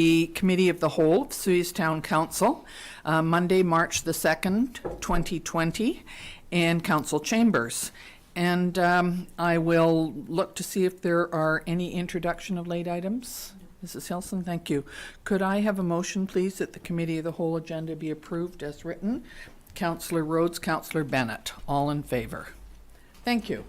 The Committee of the Whole of Osoyoos Town Council, Monday, March the 2nd, 2020, in Council Chambers. And I will look to see if there are any introduction of late items. Mrs. Hilson, thank you. Could I have a motion, please, that the Committee of the Whole agenda be approved as written? Councillor Rhodes, Councillor Bennett, all in favor. Thank you.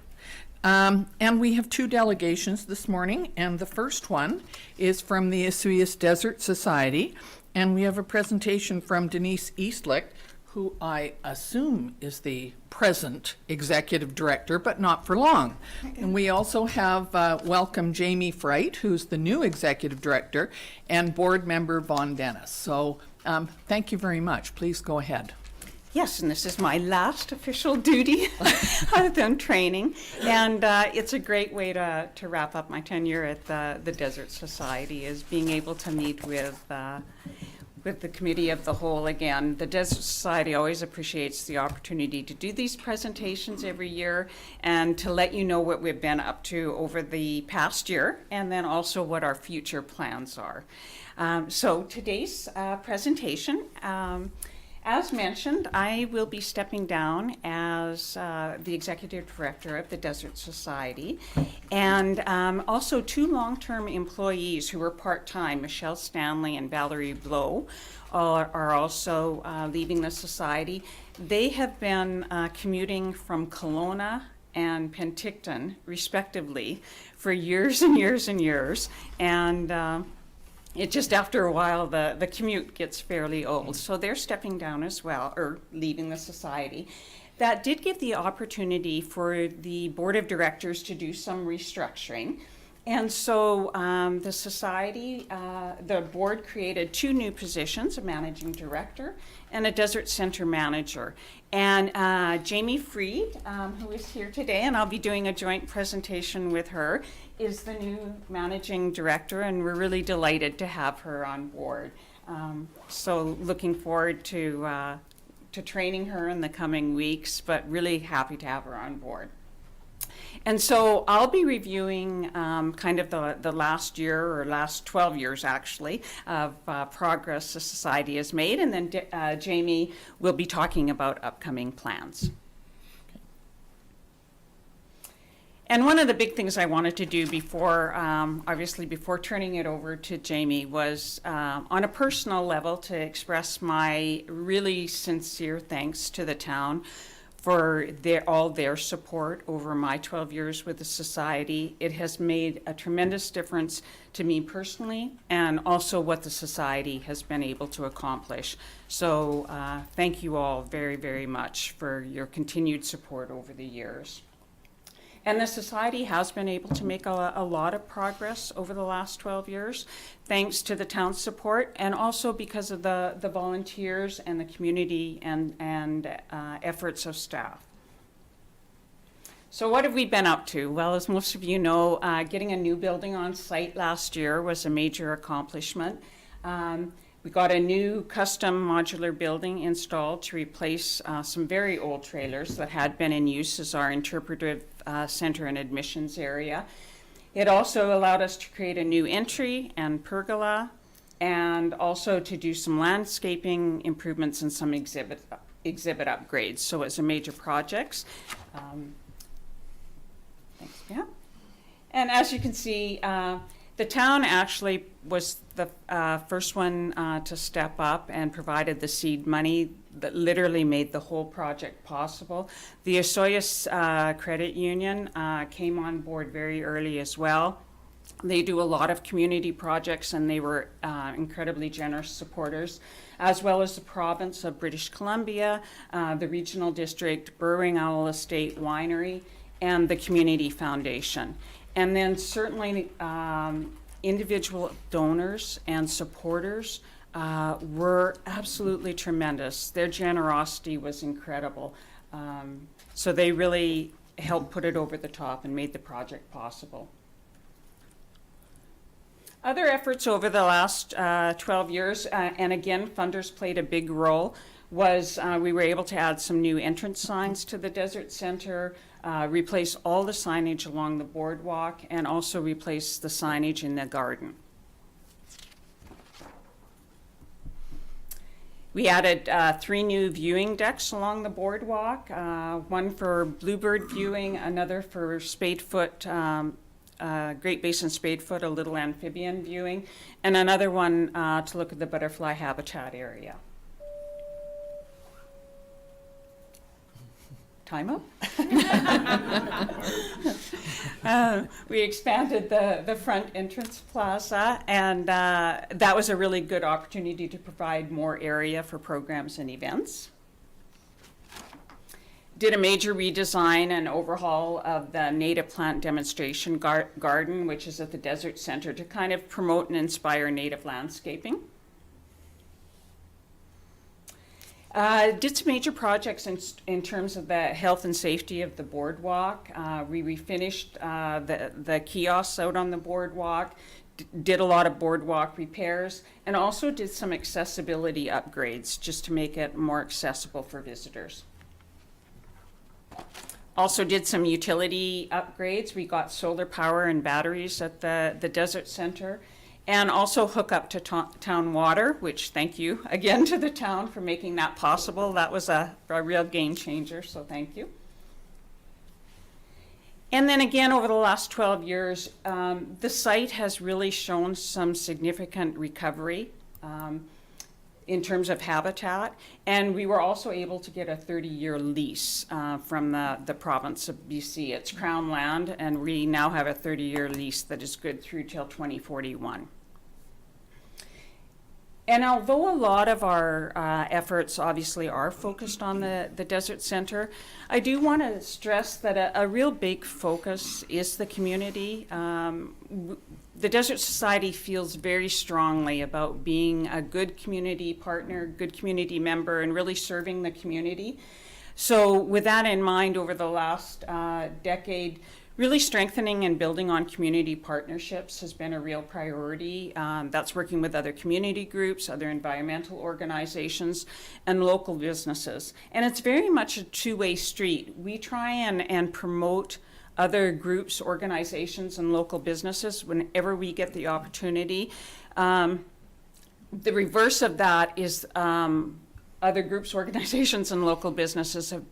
And we have two delegations this morning, and the first one is from the Osoyoos Desert Society, and we have a presentation from Denise Eastlick, who I assume is the present executive director, but not for long. And we also have welcome Jamie Fright, who's the new executive director, and board member Vaughn Dennis. So thank you very much. Please go ahead. Yes, and this is my last official duty other than training, and it's a great way to wrap up my tenure at the Desert Society, is being able to meet with the Committee of the Whole again. The Desert Society always appreciates the opportunity to do these presentations every year and to let you know what we've been up to over the past year, and then also what our future plans are. So today's presentation, as mentioned, I will be stepping down as the Executive Director of the Desert Society, and also two long-term employees who were part-time, Michelle Stanley and Valerie Blow, are also leaving the Society. They have been commuting from Kelowna and Penticton, respectively, for years and years and years, and it just after a while the commute gets fairly old, so they're stepping down as well, or leaving the Society. That did give the opportunity for the board of directors to do some restructuring, and so the Society, the board created two new positions, a managing director and a desert center manager. And Jamie Fried, who is here today, and I'll be doing a joint presentation with her, is the new managing director, and we're really delighted to have her on board. So looking forward to training her in the coming weeks, but really happy to have her on board. And so I'll be reviewing kind of the last year, or last 12 years actually, of progress the Society has made, and then Jamie will be talking about upcoming plans. And one of the big things I wanted to do before, obviously before turning it over to Jamie, was on a personal level to express my really sincere thanks to the town for all their support over my 12 years with the Society. It has made a tremendous difference to me personally, and also what the Society has been able to accomplish. So thank you all very, very much for your continued support over the years. And the Society has been able to make a lot of progress over the last 12 years, thanks to the town's support, and also because of the volunteers and the community and efforts of staff. So what have we been up to? Well, as most of you know, getting a new building on site last year was a major accomplishment. We got a new custom modular building installed to replace some very old trailers that had been in use as our interpretive center and admissions area. It also allowed us to create a new entry and pergola, and also to do some landscaping improvements and some exhibit upgrades. So it's a major project. Thanks, yeah. And as you can see, the town actually was the first one to step up and provided the seed money that literally made the whole project possible. The Osoyoos Credit Union came on board very early as well. They do a lot of community projects, and they were incredibly generous supporters, as well as the province of British Columbia, the regional district, Burwing Owl Estate Winery, and the Community Foundation. And then certainly individual donors and supporters were absolutely tremendous. Their generosity was incredible. So they really helped put it over the top and made the project possible. Other efforts over the last 12 years, and again, funders played a big role, was we were able to add some new entrance signs to the Desert Center, replace all the signage along the boardwalk, and also replace the signage in the garden. We added 3 new viewing decks along the boardwalk, one for bluebird viewing, another for spadefoot, Great Basin spadefoot, a little amphibian viewing, and another one to look at the butterfly habitat area. Time up? We expanded the front entrance plaza, and that was a really good opportunity to provide more area for programs and events. Did a major redesign and overhaul of the native plant demonstration garden, which is at the Desert Center, to kind of promote and inspire native landscaping. Did some major projects in terms of the health and safety of the boardwalk. We refinished the kiosks out on the boardwalk, did a lot of boardwalk repairs, and also did some accessibility upgrades just to make it more accessible for visitors. Also did some utility upgrades. We got solar power and batteries at the Desert Center, and also hook up to town water, which thank you again to the town for making that possible. That was a real game changer, so thank you. And then again, over the last 12 years, the site has really shown some significant recovery in terms of habitat, and we were also able to get a 30-year lease from the province of BC. It's Crown land, and we now have a 30-year lease that is good through till 2041. And although a lot of our efforts obviously are focused on the Desert Center, I do want to stress that a real big focus is the community. The Desert Society feels very strongly about being a good community partner, good community member, and really serving the community. So with that in mind, over the last decade, really strengthening and building on community partnerships has been a real priority. That's working with other community groups, other environmental organizations, and local businesses. And it's very much a two-way street. We try and promote other groups, organizations, and local businesses whenever we get the opportunity. The reverse of that is other groups, organizations, and local businesses have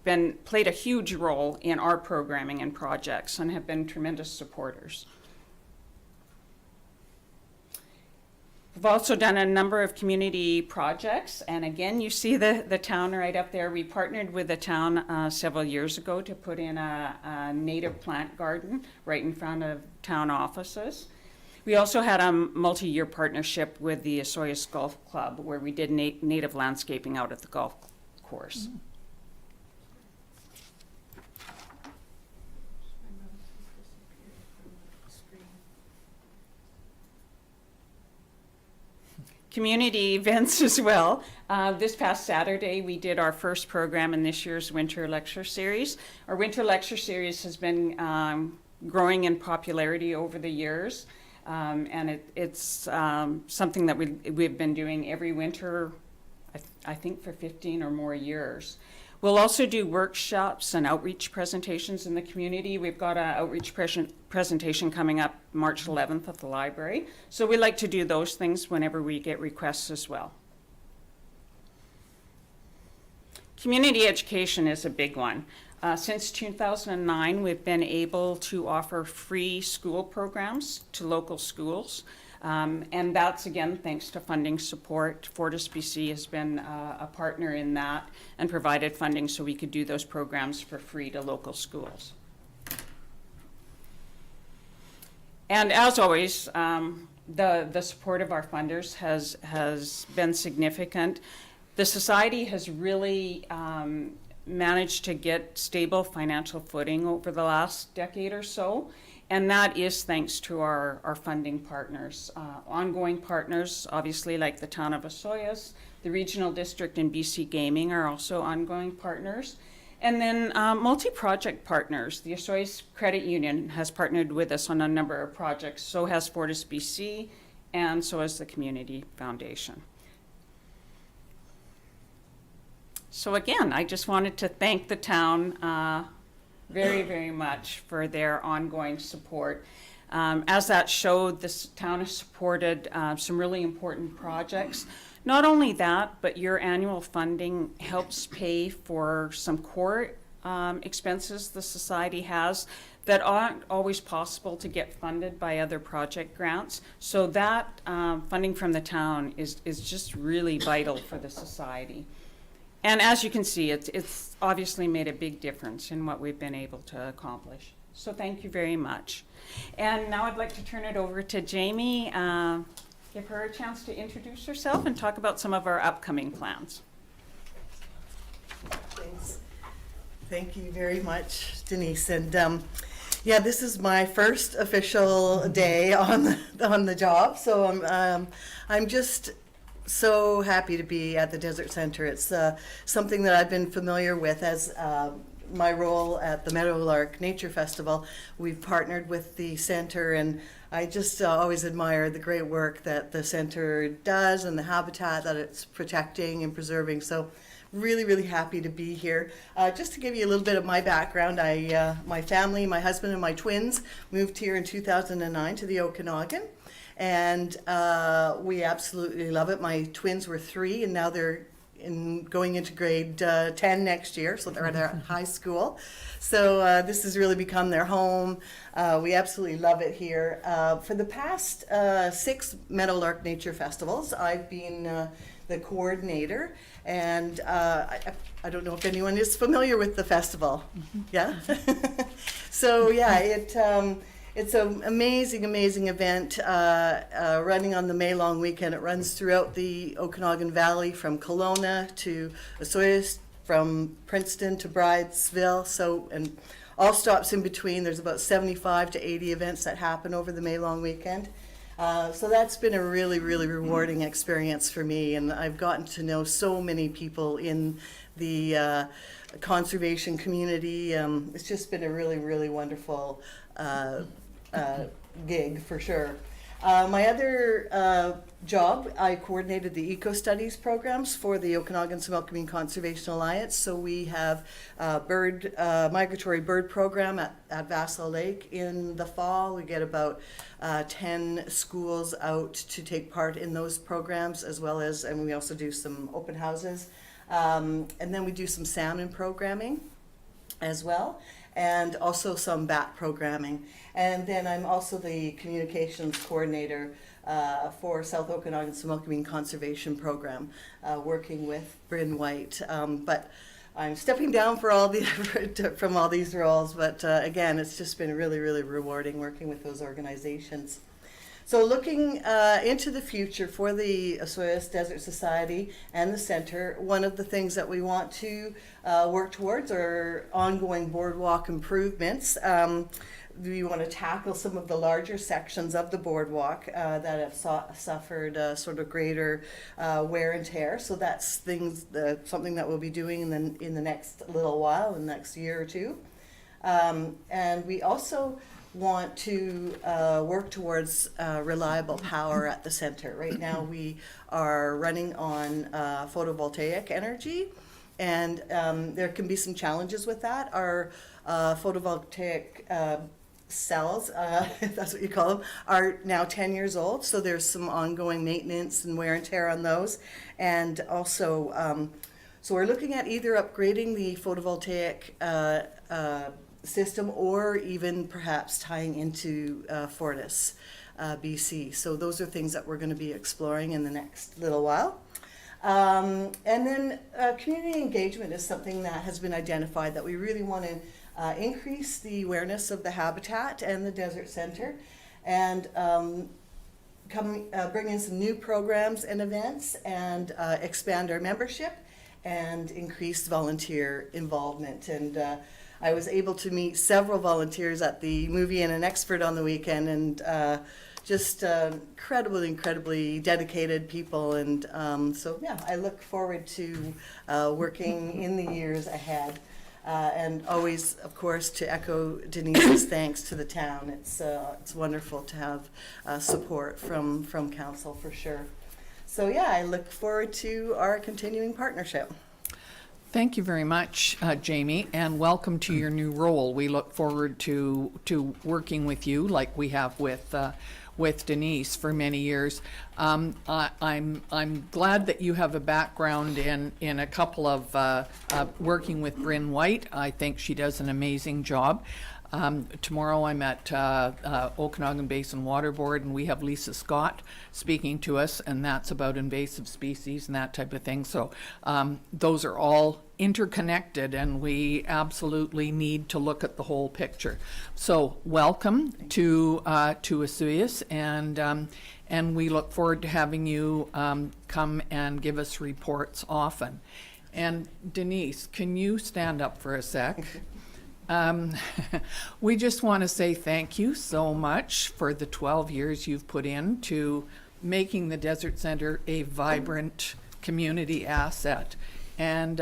played a huge role in our programming and projects and have been tremendous supporters. We've also done a number of community projects, and again, you see the town right up there. We partnered with the town several years ago to put in a native plant garden right in front of town offices. We also had a multi-year partnership with the Osoyoos Golf Club where we did native landscaping out at the golf course. Community events as well. This past Saturday, we did our first program in this year's winter lecture series. Our winter lecture series has been growing in popularity over the years. And it's something that we've been doing every winter, I think for 15 or more years. We'll also do workshops and outreach presentations in the community. We've got an outreach presentation coming up March 11th at the library. So we like to do those things whenever we get requests as well. Community education is a big one. Since 2009, we've been able to offer free school programs to local schools. And that's, again, thanks to funding support. Fortis BC has been a partner in that and provided funding so we could do those programs for free to local schools. And as always, the support of our funders has been significant. The Society has really managed to get stable financial footing over the last decade or so, and that is thanks to our funding partners. Ongoing partners, obviously, like the town of Osoyoos, the regional district and BC Gaming are also ongoing partners. And then multi-project partners. The Osoyoos Credit Union has partnered with us on a number of projects, so has Fortis BC, and so has the Community Foundation. So again, I just wanted to thank the town very, very much for their ongoing support. As that showed, this town has supported some really important projects. Not only that, but your annual funding helps pay for some core expenses the society has that aren't always possible to get funded by other project grants. So that funding from the town is just really vital for the society. And as you can see, it's obviously made a big difference in what we've been able to accomplish. So thank you very much. And now I'd like to turn it over to Jamie, give her a chance to introduce herself and talk about some of our upcoming plans. Thanks. Thank you very much, Denise. And yeah, this is my first official day on the job, so I'm just so happy to be at the Desert Center. It's something that I've been familiar with as my role at the Meadowlark Nature Festival. We've partnered with the center, and I just always admire the great work that the center does and the habitat that it's protecting and preserving. So really, really happy to be here. Just to give you a little bit of my background, my family, my husband and my twins moved here in 2009 to the Okanagan. And we absolutely love it. My twins were 3, and now they're going into grade 10 next year, so they're at high school. So this has really become their home. We absolutely love it here. For the past 6 Meadowlark Nature Festivals, I've been the coordinator, and I don't know if anyone is familiar with the festival. Yeah? So yeah, it's an amazing, amazing event running on the May long weekend. It runs throughout the Okanagan Valley from Kelowna to Osoyoos, from Princeton to Bridesville, and all stops in between. There's about 75 to 80 events that happen over the May long weekend. So that's been a really, really rewarding experience for me, and I've gotten to know so many people in the conservation community. It's just been a really, really wonderful gig for sure. My other job, I coordinated the eco-studies programs for the Okanagan Similkameen Conservation Alliance. So we have a migratory bird program at Vassal Lake in the fall. We get about 10 schools out to take part in those programs, as well as, and we also do some open houses. And then we do some salmon programming as well, and also some bat programming. And then I'm also the communications coordinator for South Okanagan Similkameen Conservation Program, working with Bryn White. But I'm stepping down for from all these roles, but again, it's just been really, really rewarding working with those organizations. So looking into the future for the Osoyoos Desert Society and the Center, one of the things that we want to work towards are ongoing boardwalk improvements. We want to tackle some of the larger sections of the boardwalk that have suffered sort of greater wear and tear. So that's something that we'll be doing in the next little while, in the next year or two. And we also want to work towards reliable power at the center. Right now we are running on photovoltaic energy, and there can be some challenges with that. Our photovoltaic cells, if that's what you call them, are now 10 years old, so there's some ongoing maintenance and wear and tear on those. And also, so we're looking at either upgrading the photovoltaic system, or even perhaps tying into Fortis, BC. So those are things that we're going to be exploring in the next little while. And then community engagement is something that has been identified that we really want to increase the awareness of the habitat and the Desert Center, and bring in some new programs and events, and expand our membership and increase volunteer involvement. And I was able to meet several volunteers at the Movie and an Expert on the weekend, and just incredibly dedicated people. And so yeah, I look forward to working in the years ahead. And always, of course, to echo Denise's thanks to the town. It's wonderful to have support from council, for sure. So yeah, I look forward to our continuing partnership. Thank you very much, Jamie, and welcome to your new role. We look forward to working with you like we have with Denise for many years. I'm glad that you have a background in a couple of working with Bryn White. I think she does an amazing job. Tomorrow I'm at Okanagan Basin Water Board, and we have Lisa Scott speaking to us, and that's about invasive species and that type of thing. So those are all interconnected, and we absolutely need to look at the whole picture. So welcome to Osoyoos, and we look forward to having you come and give us reports often. And Denise, can you stand up for a sec? We just want to say thank you so much for the 12 years you've put into making the Desert Center a vibrant community asset. And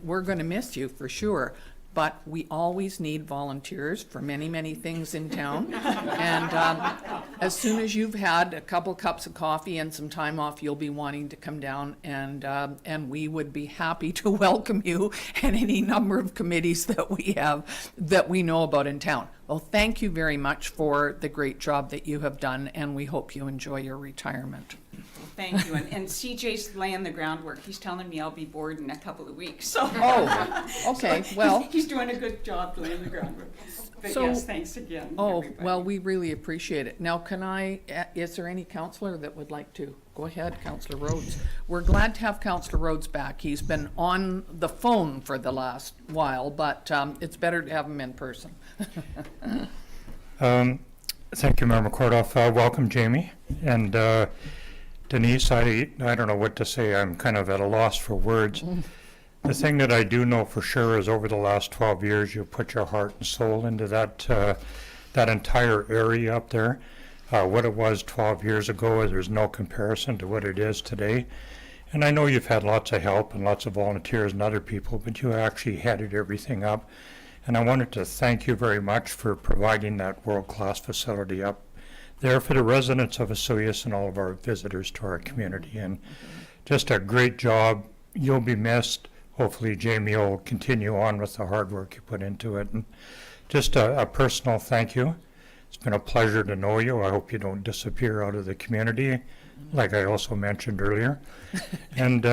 we're going to miss you for sure. But we always need volunteers for many, many things in town. And as soon as you've had a couple cups of coffee and some time off, you'll be wanting to come down, and we would be happy to welcome you in any number of committees that we have that we know about in town. Well, thank you very much for the great job that you have done, and we hope you enjoy your retirement. Thank you. And CJ's laying the groundwork. He's telling me I'll be bored in a couple of weeks. So Oh, okay, well. he's doing a good job laying the groundwork. But So- yes, thanks again. Oh, everybody. well, we really appreciate it. Now, is there any counselor that would like to? Go ahead, Councillor Rhodes. We're glad to have Councillor Rhodes back. He's been on the phone for the last while, but it's better to have him in person. Thank you, Member Kordoff. Welcome, Jamie. And Denise, I don't know what to say. I'm kind of at a loss for words. The thing that I do know for sure is over the last 12 years, you put your heart and soul into that entire area up there. What it was 12 years ago, there's no comparison to what it is today. And I know you've had lots of help and lots of volunteers and other people, but you actually headed everything up. And I wanted to thank you very much for providing that world-class facility up there for the residents of Osoyoos and all of our visitors to our community. And just a great job. You'll be missed. Hopefully Jamie will continue on with the hard work you put into it. And just a personal thank you. It's been a pleasure to know you. I hope you don't disappear out of the community, like I also mentioned earlier. And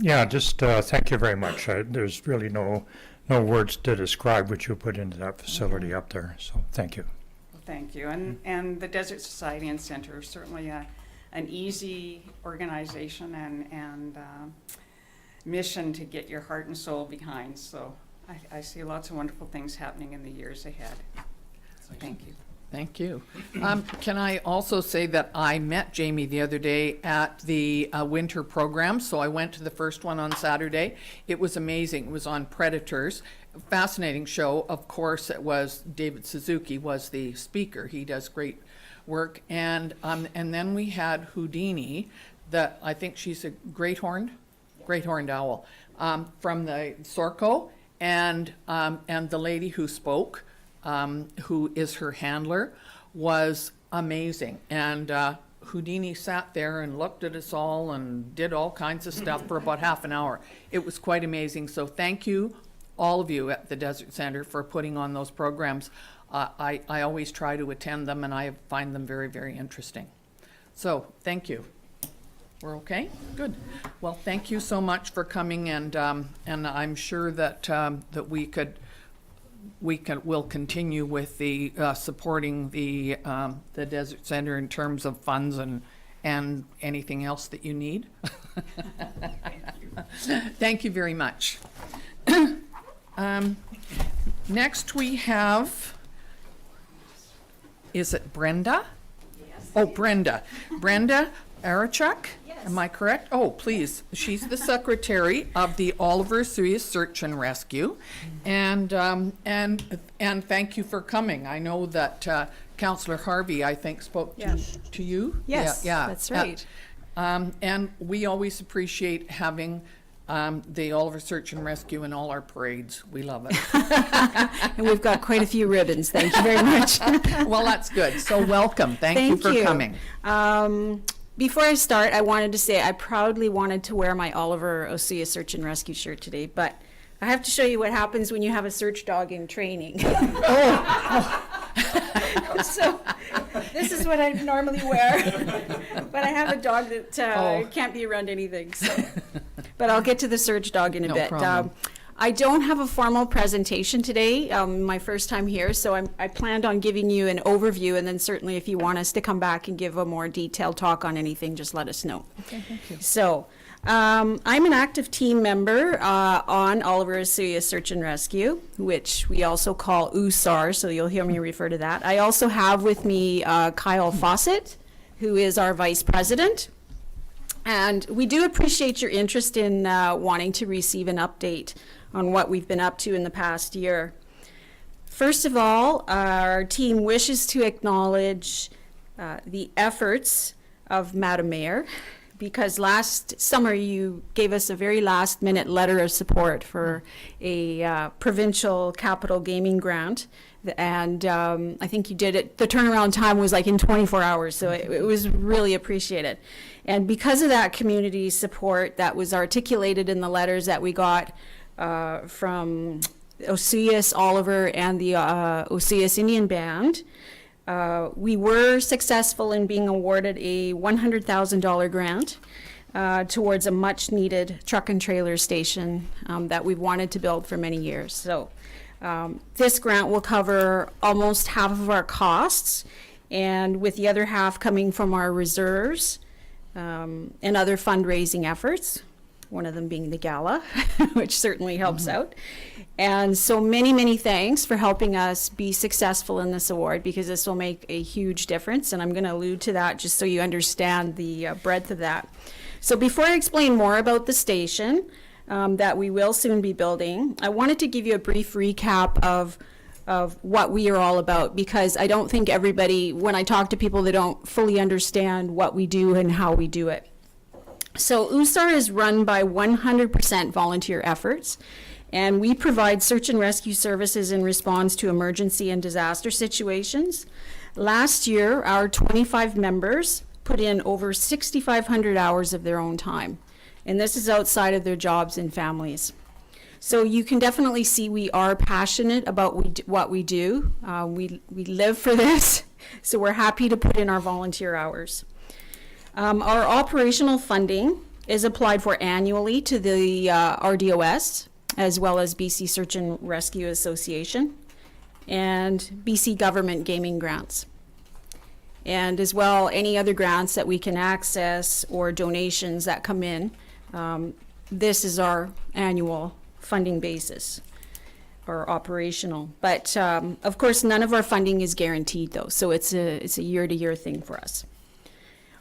yeah, just thank you very much. There's really no words to describe what you put into that facility up there. So thank you. Thank you. And the Desert Society and Center is certainly an easy organization and mission to get your heart and soul behind. So I see lots of wonderful things happening in the years ahead. So thank you. Thank you. Can I also say that I met Jamie the other day at the winter program, so I went to the first one on Saturday. It was amazing. It was on predators. Fascinating show. Of course, it was David Suzuki was the speaker. He does great work. And then we had Houdini, that I think she's a great horned owl, from the Sorco, and the lady who spoke, who is her handler, was amazing. And Houdini sat there and looked at us all and did all kinds of stuff for about half an hour. It was quite amazing. So thank you, all of you at the Desert Center, for putting on those programs. I always try to attend them, and I find them very, very interesting. So thank you. We're okay? Good. Well, thank you so much for coming, and I'm sure that we'll continue with the supporting the Desert Center in terms of funds and anything else that you need. Thank you very much. Next we have, is it Brenda? Yes. Oh, Brenda. Brenda Arachuk? Yes. Am I correct? Oh, please. She's the secretary of the Oliver Osoyoos Search and Rescue. And thank you for coming. I know that Councillor Harvey, I think, spoke Yes. to you. Yes, Yeah, that's right. And we always appreciate having the Oliver Search and Rescue in all our parades. We love it. And we've got quite a few ribbons. Thank you very much. Well, that's good. So welcome. Thank you for coming. before I start, I wanted to say I proudly wanted to wear my Oliver Osoyoos Search and Rescue shirt today, but I have to show you what happens when you have a search dog in training. So this is what I normally wear, but I have a dog that can't be around anything. So. But I'll get to the search dog in a bit. Problem. I don't have a formal presentation today, my first time here, so I planned on giving you an overview, and then certainly if you want us to come back and give a more detailed talk on anything, just let us know. Okay, thank you. So, I'm an active team member on Oliver Osoyoos Search and Rescue, which we also call USAR, so you'll hear me refer to that. I also have with me Kyle Fawcett, who is our vice president. And we do appreciate your interest in wanting to receive an update on what we've been up to in the past year. First of all, our team wishes to acknowledge the efforts of Madam Mayor, because last summer you gave us a very last minute letter of support for a provincial capital gaming grant. And I think you did it, the turnaround time was like in 24 hours, so it was really appreciated. And because of that community support that was articulated in the letters that we got from Osoyoos, Oliver, and the Osoyoos Indian Band, we were successful in being awarded a $100,000 grant towards a much needed truck and trailer station that we've wanted to build for many years. So this grant will cover almost half of our costs, and with the other half coming from our reserves and other fundraising efforts, one of them being the gala, which certainly helps out. And so many thanks for helping us be successful in this award, because this will make a huge difference, and I'm going to allude to that just so you understand the breadth of that. So before I explain more about the station that we will soon be building, I wanted to give you a brief recap of what we are all about, because I don't think everybody, when I talk to people, they don't fully understand what we do and how we do it. So USAR is run by 100% volunteer efforts, and we provide search and rescue services in response to emergency and disaster situations. Last year, our 25 members put in over 6,500 hours of their own time, and this is outside of their jobs and families. So you can definitely see we are passionate about what we do. We live for this, so we're happy to put in our volunteer hours. Our operational funding is applied for annually to the RDOS, as well as BC Search and Rescue Association, and BC Government Gaming Grants. And as well, any other grants that we can access or donations that come in, this is our annual funding basis, or operational. But of course, none of our funding is guaranteed though, so it's a year-to-year thing for us.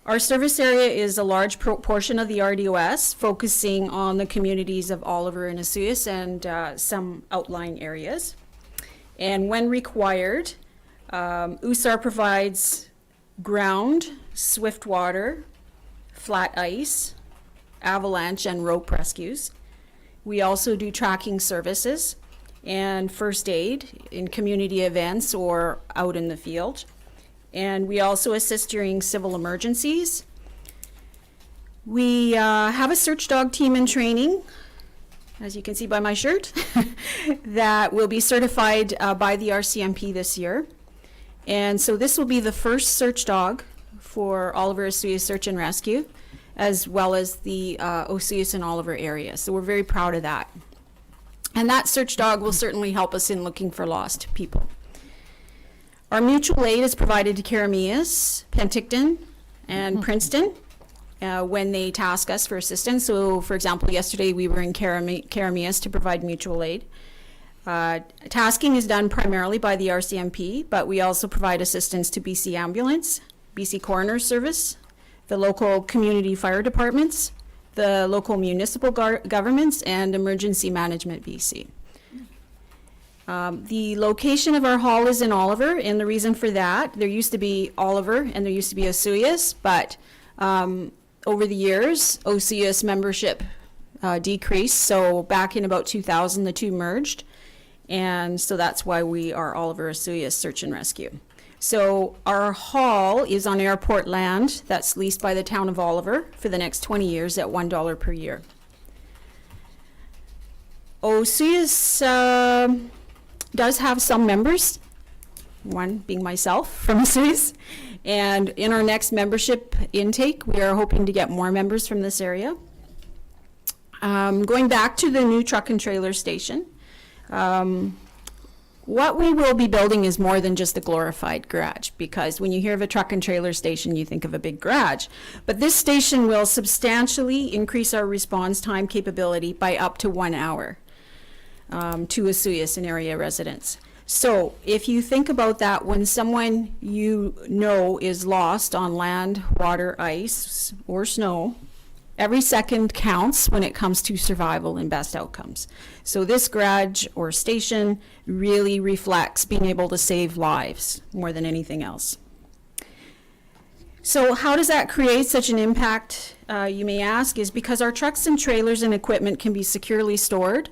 Our service area is a large portion of the RDOS, focusing on the communities of Oliver and Osoyoos and some outlying areas. And when required, USAR provides ground, swift water, flat ice, avalanche, and rope rescues. We also do tracking services and first aid in community events or out in the field. And we also assist during civil emergencies. We have a search dog team in training, as you can see by my shirt, that will be certified by the RCMP this year. And so this will be the first search dog for Oliver Osoyoos Search and Rescue, as well as the Osoyoos and Oliver area. So we're very proud of that. And that search dog will certainly help us in looking for lost people. Our mutual aid is provided to Karamias, Penticton, and Princeton when they task us for assistance. So, for example, yesterday we were in Karamias to provide mutual aid. Tasking is done primarily by the RCMP, but we also provide assistance to BC Ambulance, BC Coroner Service, the local community fire departments, the local municipal governments, and Emergency Management BC. The location of our hall is in Oliver, and the reason for that, there used to be Oliver and there used to be Osoyoos, but over the years, Osoyoos membership decreased, so back in about 2000, the two merged, and so that's why we are Oliver Osoyoos Search and Rescue. So our hall is on airport land that's leased by the town of Oliver for the next 20 years at $1 per year. Osoyoos does have some members, one being myself from Osoyoos. And in our next membership intake, we are hoping to get more members from this area. Going back to the new truck and trailer station, what we will be building is more than just a glorified garage, because when you hear of a truck and trailer station, you think of a big garage. But this station will substantially increase our response time capability by up to 1 hour to Osoyoos and area residents. So if you think about that, when someone you know is lost on land, water, ice, or snow, every second counts when it comes to survival and best outcomes. So this garage or station really reflects being able to save lives more than anything else. So how does that create such an impact, you may ask, is because our trucks and trailers and equipment can be securely stored.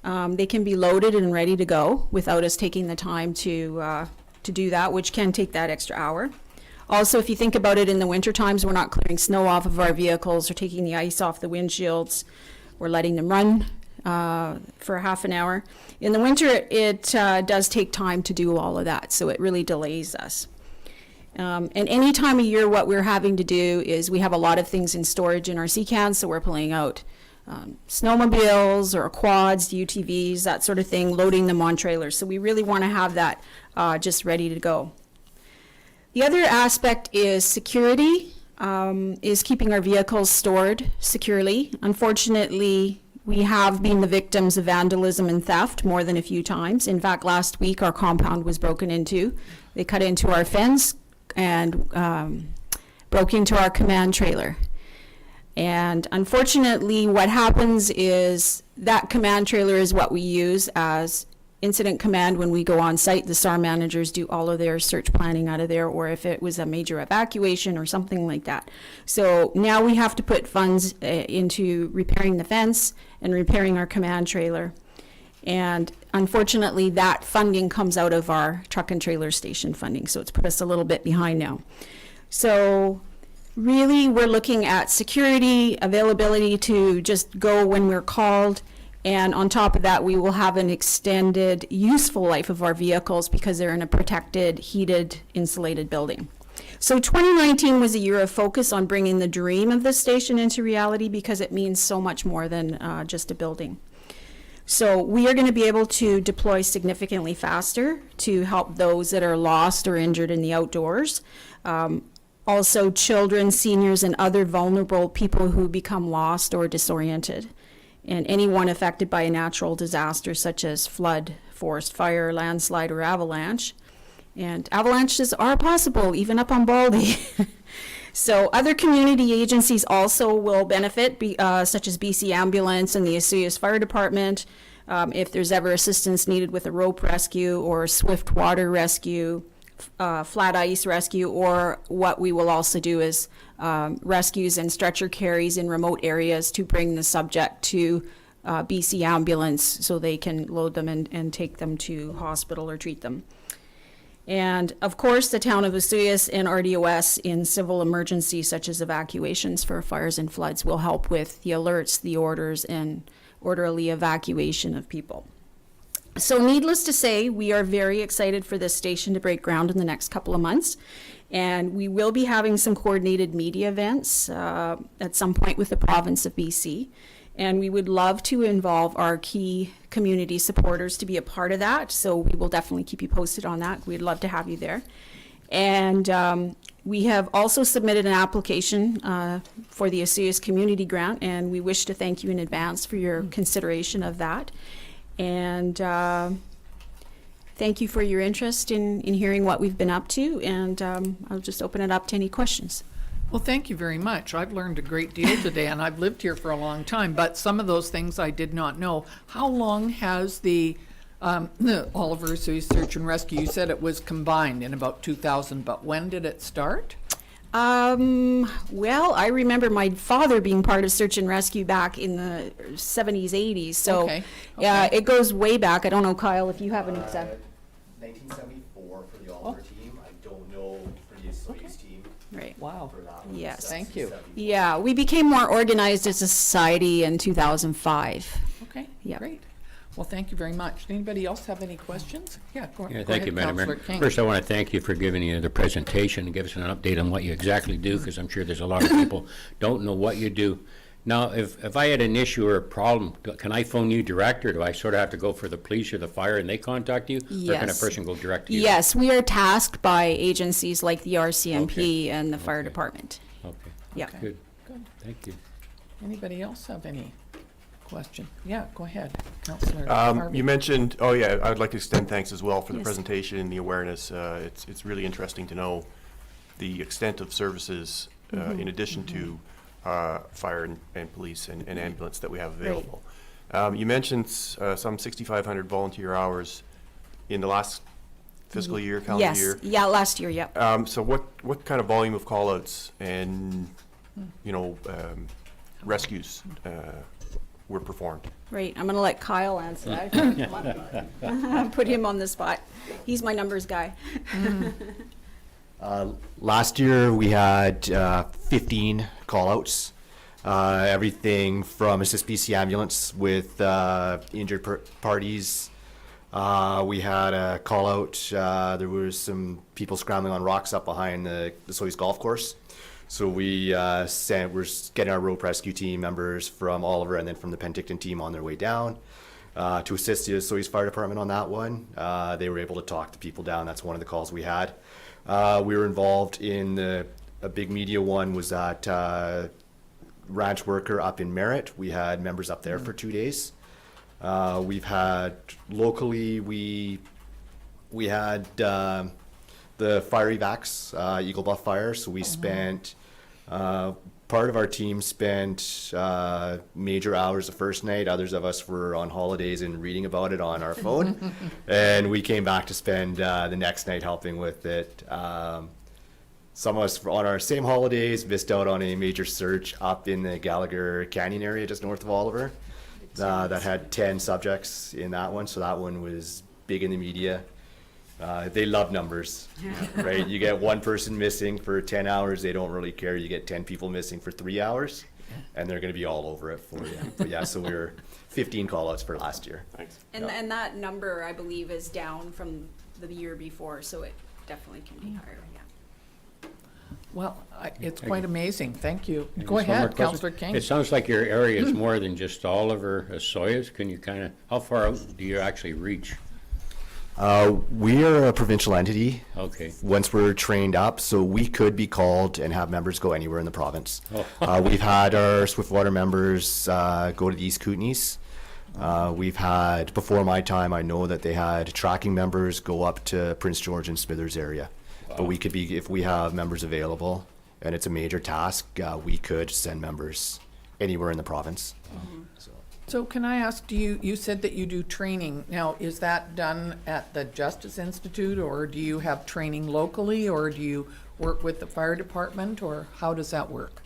They can be loaded and ready to go without us taking the time to do that, which can take that extra hour. Also, if you think about it, in the winter times, we're not clearing snow off of our vehicles or taking the ice off the windshields. We're letting them run for half an hour. In the winter, it does take time to do all of that, so it really delays us. And any time of year, what we're having to do is we have a lot of things in storage in our sea cans, so we're pulling out snowmobiles or quads, UTVs, that sort of thing, loading them on trailers. So we really want to have that just ready to go. The other aspect is security, is keeping our vehicles stored securely. Unfortunately, we have been the victims of vandalism and theft more than a few times. In fact, last week our compound was broken into. They cut into our fence and broke into our command trailer. And unfortunately, what happens is that command trailer is what we use as incident command when we go on site. The SAR managers do all of their search planning out of there, or if it was a major evacuation or something like that. So now we have to put funds into repairing the fence and repairing our command trailer. And unfortunately, that funding comes out of our truck and trailer station funding. So it's put us a little bit behind now. So really, we're looking at security, availability to just go when we're called, and on top of that, we will have an extended useful life of our vehicles because they're in a protected, heated, insulated building. So 2019 was a year of focus on bringing the dream of this station into reality because it means so much more than just a building. So we are going to be able to deploy significantly faster to help those that are lost or injured in the outdoors. Also children, seniors, and other vulnerable people who become lost or disoriented, and anyone affected by a natural disaster such as flood, forest fire, landslide, or avalanche. And avalanches are possible, even up on Baldy. So other community agencies also will benefit, such as BC Ambulance and the Osoyoos Fire Department, if there's ever assistance needed with a rope rescue or swift water rescue, flat ice rescue, or what we will also do is rescues and stretcher carries in remote areas to bring the subject to BC Ambulance so they can load them and take them to hospital or treat them. And of course, the town of Osoyoos and RDOS in civil emergencies such as evacuations for fires and floods will help with the alerts, the orders, and orderly evacuation of people. So needless to say, we are very excited for this station to break ground in the next couple of months. And we will be having some coordinated media events at some point with the province of BC. And we would love to involve our key community supporters to be a part of that. So we will definitely keep you posted on that. We'd love to have you there. And we have also submitted an application for the Osoyoos Community Grant, and we wish to thank you in advance for your consideration of that. And thank you for your interest in hearing what we've been up to, and I'll just open it up to any questions. Well, thank you very much. I've learned a great deal today, and I've lived here for a long time, but some of those things I did not know. How long has the Oliver Osoyoos Search and Rescue, you said it was combined in about 2000, but when did it start? Well, I remember my father being part of Search and Rescue back in the 70s, 80s, so Okay. it goes way back. I don't know, Kyle, if you have an exact. 1974 for the Oliver team. I don't wow. Yes. Thank you. Yeah, we became more organized as a society in 2005. Okay, Yep. great. Well, thank you very much. Anybody else have any questions? Yeah, go Yeah, go thank ahead, you, Madam Mayor. Councillor King. First, I want to thank you for giving you the presentation and give us an update on what you exactly do, because I'm sure there's a lot of people don't know what you do. Now, if I had an issue or a problem, can I phone you direct, or do I sort of have to go for the police or the fire and they contact you? Or can a Yes. person go direct to you? Yes, we are tasked by agencies like the RCMP and the fire Okay. department. Okay, Yeah. good. Good. Thank you. Anybody else have any question? Yeah, go ahead, Councillor You Harvey. mentioned, oh yeah, I'd like to extend thanks as well for the Yes. presentation and the awareness. It's really interesting to know the extent of services in addition to fire and police and ambulance that we have available. You mentioned some 6,500 volunteer hours in the last fiscal year, calendar Yes, year. yeah, last year, yep. So what kind of volume of call-outs and, rescues were performed? Right, I'm gonna let Kyle answer that. Put him on the spot. He's my numbers guy. Last year, we had 15 call-outs. Everything from SSPC ambulance with injured parties. We had a call-out. There was some people scrambling on rocks up behind the Osoyoos golf course. So we're getting our rope rescue team members from Oliver and then from the Penticton team on their way down to assist the Osoyoos Fire Department on that one. They were able to talk the people down. That's one of the calls we had. We were involved in a big media one was that ranch worker up in Merritt. We had members up there for 2 days. We've had locally, we had the fire evacs, Eagle Bluff Fire. So we spent, part of our team spent major hours the first night. Others of us were on holidays and reading about it on our phone. And we came back to spend the next night helping with it. Some of us on our same holidays missed out on a major search up in the Gallagher Canyon area just north of Oliver. That had 10 subjects in that one. So that one was big in the media. They love numbers, right? You get one person missing for 10 hours, they don't really care. You get 10 people missing for 3 hours, and they're going to be all over it for you. But yeah, so we were 15 call-outs for last year. Thanks. And that number, I believe, is down from the year before, so it definitely can be higher, yeah. Well, it's quite amazing. Thank you. Just Go one more ahead, question. Councillor King. It sounds like your area is more than just Oliver, Osoyoos. Can you kind of, how far out do you actually reach? We are a provincial entity. Okay. Once we're trained up, so we could be called and have members go anywhere in the province. We've had our Swiftwater members go to the East Kootenays. We've had, before my time, I know that they had tracking members go up to Prince George and Smithers area. But we could be, if we have members available and it's a major task, we could send members anywhere in the province. So can I ask, you said that you do training. Now, is that done at the Justice Institute, or do you have training locally, or do you work with the fire department, or how does that work?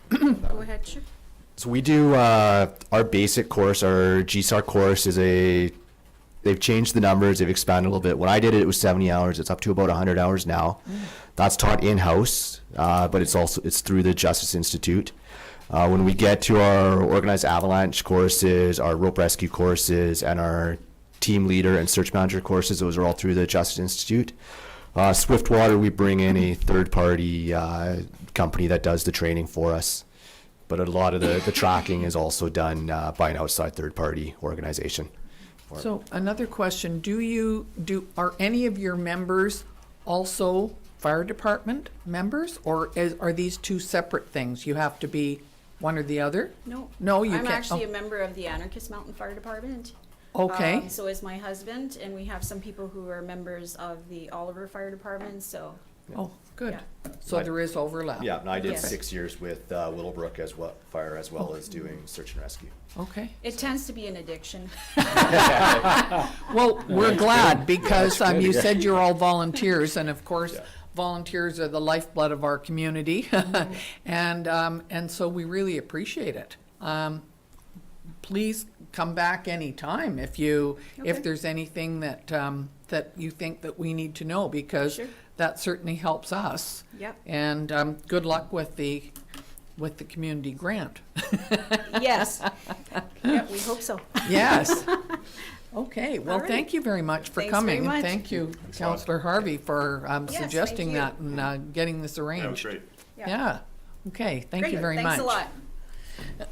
Go ahead, sure. So we do our basic course, our GSAR course is they've changed the numbers, they've expanded a little bit. When I did it, it was 70 hours. It's up to about 100 hours now. That's taught in-house, but it's through the Justice Institute. When we get to our organized avalanche courses, our rope rescue courses, and our team leader and search manager courses, those are all through the Justice Institute. Swiftwater, we bring in a third-party company that does the training for us. But a lot of the tracking is also done by an outside third-party organization. So another question, are any of your members also fire department members, or are these two separate things? You have to be one or the other? No. No, you I'm can't. actually a member of the Anarchist Mountain Fire Department. Okay. So is my husband, and we have some people who are members of the Oliver Fire Department, so. Oh, good. Yeah. So there is overlap? Yeah, and I did Yes. 6 years with Willowbrook as well, fire as well as doing search and rescue. Okay. It tends to be an addiction. Well, we're glad, because you said you're all volunteers, and of course, volunteers are the lifeblood of our community. And so we really appreciate it. Please come back anytime if Okay. there's anything that you think that we need to know, because Sure. that certainly helps us. Yep. And good luck with the community grant. Yes. Yeah, we hope so. Yes. Okay, well, All right. thank you very much for Thanks coming. very And much. thank you, Councillor Harvey, for thank suggesting you. that and getting this That was arranged. great. Yeah, okay, thank you Great. very much. Thanks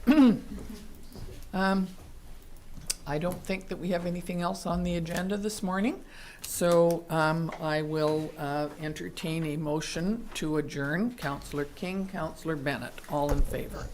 a lot. I don't think that we have anything else on the agenda this morning, so I will entertain a motion to adjourn. Councillor King, Councillor Bennett, all in favor.